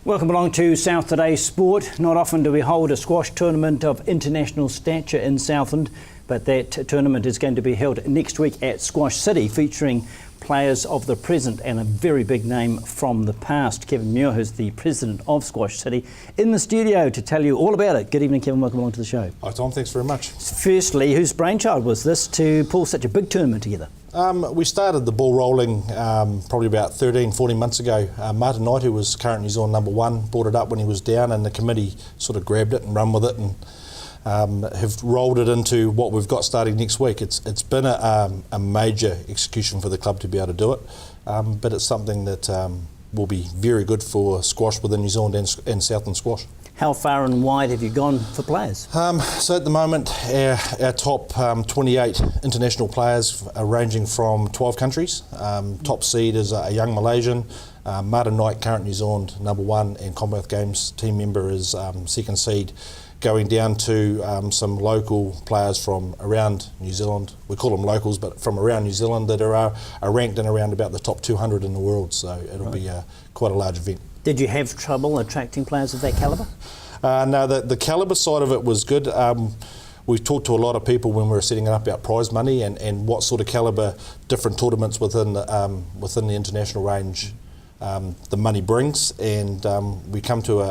Welcome along to South Today Sport. Not often do we hold a squash tournament of international stature in Southland, but that tournament is going to be held next week at Squash City, featuring players of the present and a very big name from the past. Kevin Muir, who's the president of Squash City, in the studio to tell you all about it. Good evening, Kevin. Welcome along to the show. Hi, Tom. Thanks very much. Firstly, whose brainchild was this to pull such a big tournament together? We started the ball rolling probably about 14 months ago. Martin Knight, who was current New Zealand #1, brought it up when he was down, and the committee sort of grabbed it and run with it and have rolled it into what we've got starting next week. It's been a major execution for the club to be able to do it, but it's something that will be very good for squash within New Zealand and Southland squash. How far and wide have you gone for players? So at the moment, our top 28 international players are ranging from 12 countries. Top seed is a young Malaysian. Martin Knight, current New Zealand #1 and Commonwealth Games team member, is second seed, going down to some local players from around New Zealand. We call them locals, but from around New Zealand that are ranked in around about the top 200 in the world. So it'll be quite a large event. Did you have trouble attracting players of that calibre? No, the calibre side of it was good. We've talked to a lot of people when we were setting it up about prize money and what sort of calibre different tournaments within the international range the money brings, and we come to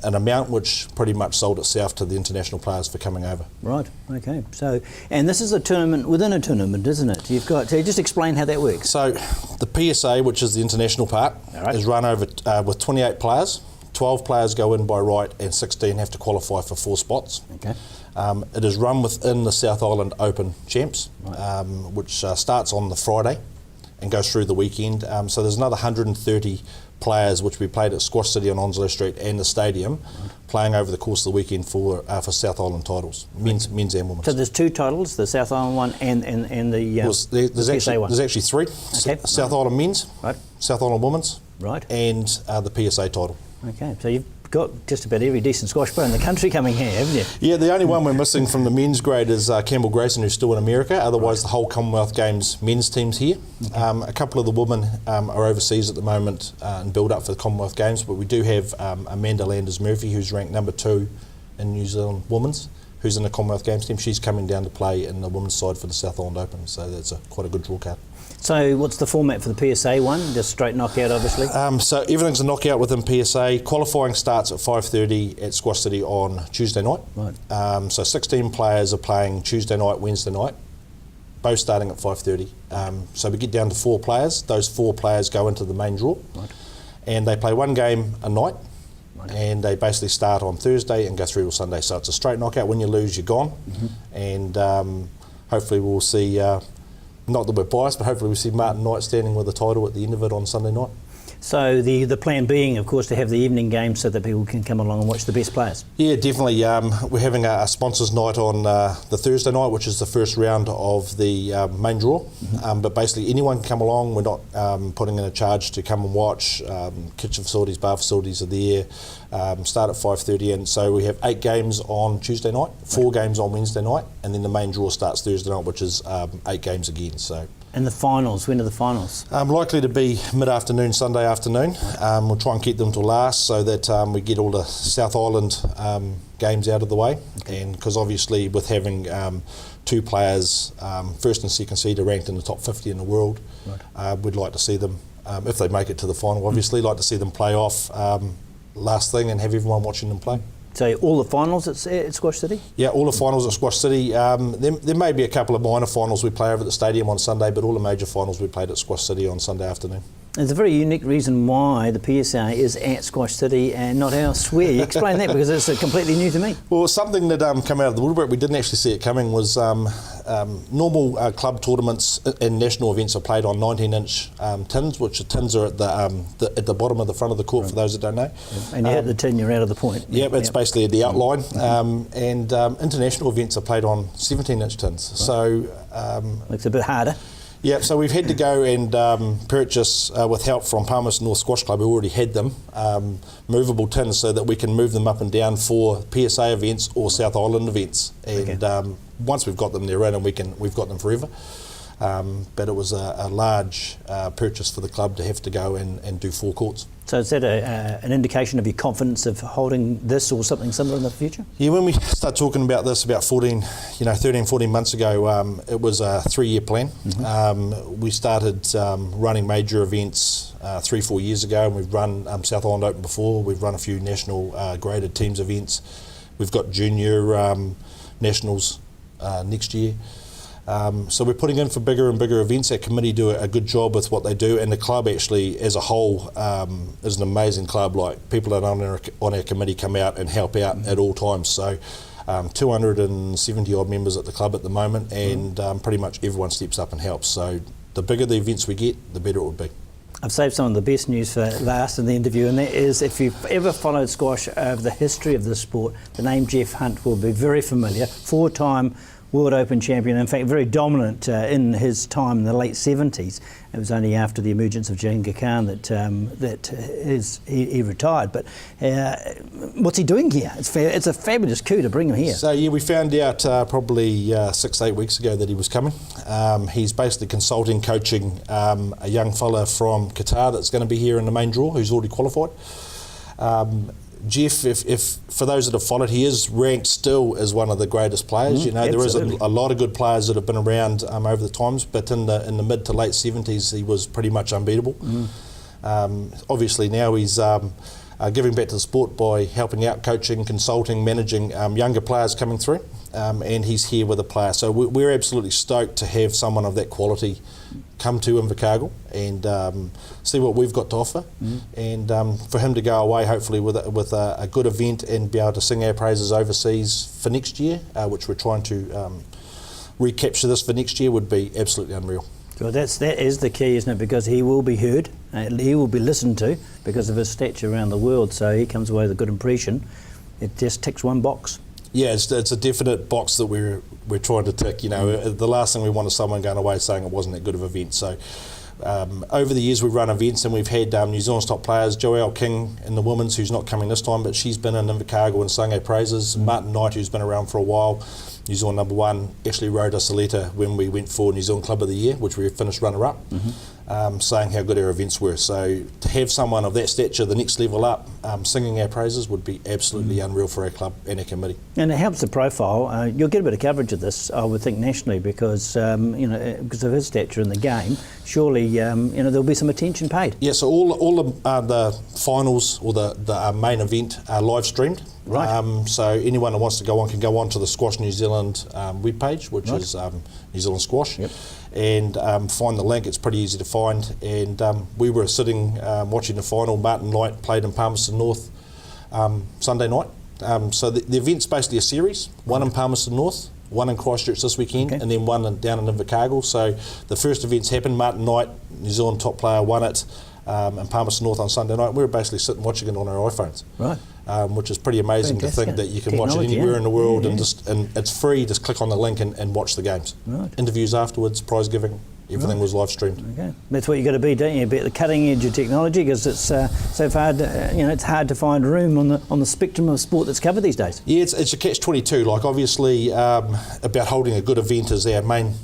an amount which pretty much sold itself to the international players for coming over. Right, okay. So, and this is a tournament within a tournament, isn't it? You've got to just explain how that works. So the PSA, which is the international part, is run over with 28 players. 12 players go in by right and 16 have to qualify for 4 spots. Okay. It is run within the South Island Open Champs, which starts on the Friday and goes through the weekend. So there's another 130 players which we played at Squash City on Onslow Street and the stadium, playing over the course of the weekend for South Island titles, men's and women's. So there's 2 titles, the South Island one and the there's PSA one. There's actually 3. Okay. South Island men's, South Island women's, and the PSA title. Okay, so you've got just about every decent squash player in the country coming here, haven't you? Yeah, the only one we're missing from the men's grade is Campbell Grayson, who's still in America. Otherwise, the whole Commonwealth Games men's team's here. Okay. A couple of the women are overseas at the moment and build up for the Commonwealth Games, but we do have Amanda Landers-Murphy, who's ranked #2 in New Zealand women's, who's in the Commonwealth Games team. She's coming down to play in the women's side for the South Island Open, so that's quite a good draw card. So what's the format for the PSA one? Just straight knockout, obviously? So everything's a knockout within PSA. Qualifying starts at 5:30 at Squash City on Tuesday night. Right. So 16 players are playing Tuesday night, Wednesday night, both starting at 5:30. So we get down to 4 players. Those 4 players go into the main draw, and they play 1 game a night, and they basically start on Thursday and go through till Sunday. So it's a straight knockout. When you lose, you're gone, and hopefully we'll see... not that we're biased, but hopefully we see Martin Knight standing with the title at the end of it on Sunday night. So the plan being, of course, to have the evening game so that people can come along and watch the best players. Yeah, definitely. We're having a sponsors night on the Thursday night, which is the first round of the main draw. But basically anyone can come along. We're not putting in a charge to come and watch. Kitchen facilities, bar facilities are there. Start at 5:30, and so we have 8 games on Tuesday night, 4 games on Wednesday night, and then the main draw starts Thursday night, which is 8 games again. So. And the finals, when are the finals? Likely to be mid-afternoon, Sunday afternoon. We'll try and keep them till last so that we get all the South Island games out of the way. Okay. And because obviously with having 2 players, first and second seed, are ranked in the top 50 in the world, we'd like to see them, if they make it to the final, obviously, like to see them play off last thing and have everyone watching them play. So all the finals at Squash City? Yeah, all the finals at Squash City. There may be a couple of minor finals we play over at the stadium on Sunday, but all the major finals we played at Squash City on Sunday afternoon. There's a very unique reason why the PSA is at Squash City and not elsewhere. You explain that, because it's completely new to me. Well, something that came out of the woodwork, we didn't actually see it coming, was normal club tournaments and national events are played on 19-inch tins, which the tins are at the bottom of the front of the court, for those that don't know. And you hit the tin, you're out of the point. Yeah, it's basically the outline. And international events are played on 17-inch tins. So it's a bit harder. Yeah, so we've had to go and purchase, with help from Palmerston North Squash Club, who already had them, movable tins so that we can move them up and down for PSA events or South Island events. And once we've got them, they're in, and we've got them forever. but it was a large purchase for the club to have to go and do 4 courts. So is that an indication of your confidence of holding this or something similar in the future? Yeah, when we started talking about this about 13, 14 months ago, it was a 3-year plan. We started running major events 3-4 years ago, and we've run South Island Open before. We've run a few national graded teams events. We've got junior nationals next year. So we're putting in for bigger and bigger events. Our committee do a good job with what they do, and the club actually as a whole is an amazing club. Like, people that are on our committee come out and help out at all times. So 270 odd members at the club at the moment, and pretty much everyone steps up and helps. So the bigger the events we get, the better it would be. I've saved some of the best news for last in the interview, and that is, if you've ever followed squash over the history of the sport, the name Jeff Hunt will be very familiar. 4-time World Open champion, in fact very dominant in his time in the late 70s. It was only after the emergence of Genghis Khan that he retired. But what's he doing here? It's a fabulous coup to bring him here. So yeah, we found out probably 6-8 weeks ago that he was coming. He's basically consulting, coaching a young fella from Qatar that's going to be here in the main draw, who's already qualified. Jeff, if for those that have followed, he is ranked still as one of the greatest players. There is a lot of good players that have been around over the times, but in the mid to late 70s, he was pretty much unbeatable. Obviously now he's giving back to the sport by helping out, coaching, consulting, managing younger players coming through, and he's here with a player. So we're absolutely stoked to have someone of that quality come to Invercargill and see what we've got to offer, and for him to go away hopefully with a good event and be able to sing our praises overseas for next year, which we're trying to recapture this for next year, would be absolutely unreal. Well, that is the key, isn't it? Because he will be heard, he will be listened to because of his stature around the world, so he comes away with a good impression. It just ticks one box. Yeah, it's a definite box that we're trying to tick. The last thing we want is someone going away saying it wasn't that good of an event. So over the years we've run events, and we've had New Zealand's top players, Joelle King in the women's, who's not coming this time, but she's been in Invercargill and sung our praises. Martin Knight, who's been around for a while, New Zealand number 1, actually wrote us a letter when we went for New Zealand Club of the Year, which we finished runner-up, saying how good our events were. So to have someone of that stature, the next level up, singing our praises would be absolutely unreal for our club and our committee. And it helps the profile. You'll get a bit of coverage of this, I would think, nationally, because because of his stature in the game. Surely, there'll be some attention paid. Yeah. So all the finals or the main event are live streamed. Right. So anyone that wants to go on can go on to the Squash New Zealand webpage, which is New Zealand Squash, and find the link. It's pretty easy to find. And we were sitting watching the final. Martin Knight played in Palmerston North Sunday night. So the event's basically a series, one in Palmerston North, one in Christchurch this weekend, and then one down in Invercargill. So the first event's happened. Martin Knight, New Zealand top player, won it in Palmerston North on Sunday night. We were basically sitting watching it on our iPhones. Right. Which is pretty amazing to think that you can watch it anywhere in the world, and it's free. Just click on the link and watch the games. Right. Interviews afterwards, prize giving, everything was live streamed. Okay, that's what you got to be, don't you? Be at the cutting edge of technology, because it's so far. It's hard to find room on the spectrum of sport that's covered these days. Yeah, it's a catch-22. Like, obviously, about holding a good event is our main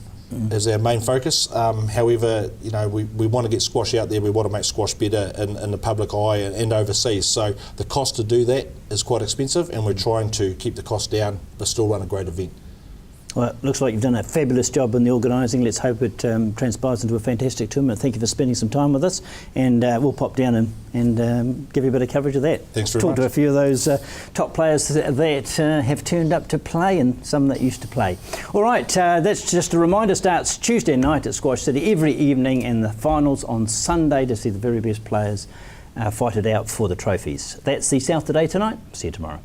focus. However, we want to get squash out there. We want to make squash better in the public eye and overseas. So the cost to do that is quite expensive, and we're trying to keep the cost down but still run a great event. Well, it looks like you've done a fabulous job in the organising. Let's hope it transpires into a fantastic tournament. Thank you for spending some time with us, and we'll pop down and give you a bit of coverage of that. Thanks very much. Talk to a few of those top players that have turned up to play, and some that used to play. All right, that's just a reminder. Starts Tuesday night at Squash City every evening, and the finals on Sunday to see the very best players fight it out for the trophies. That's the South Today tonight. See you tomorrow.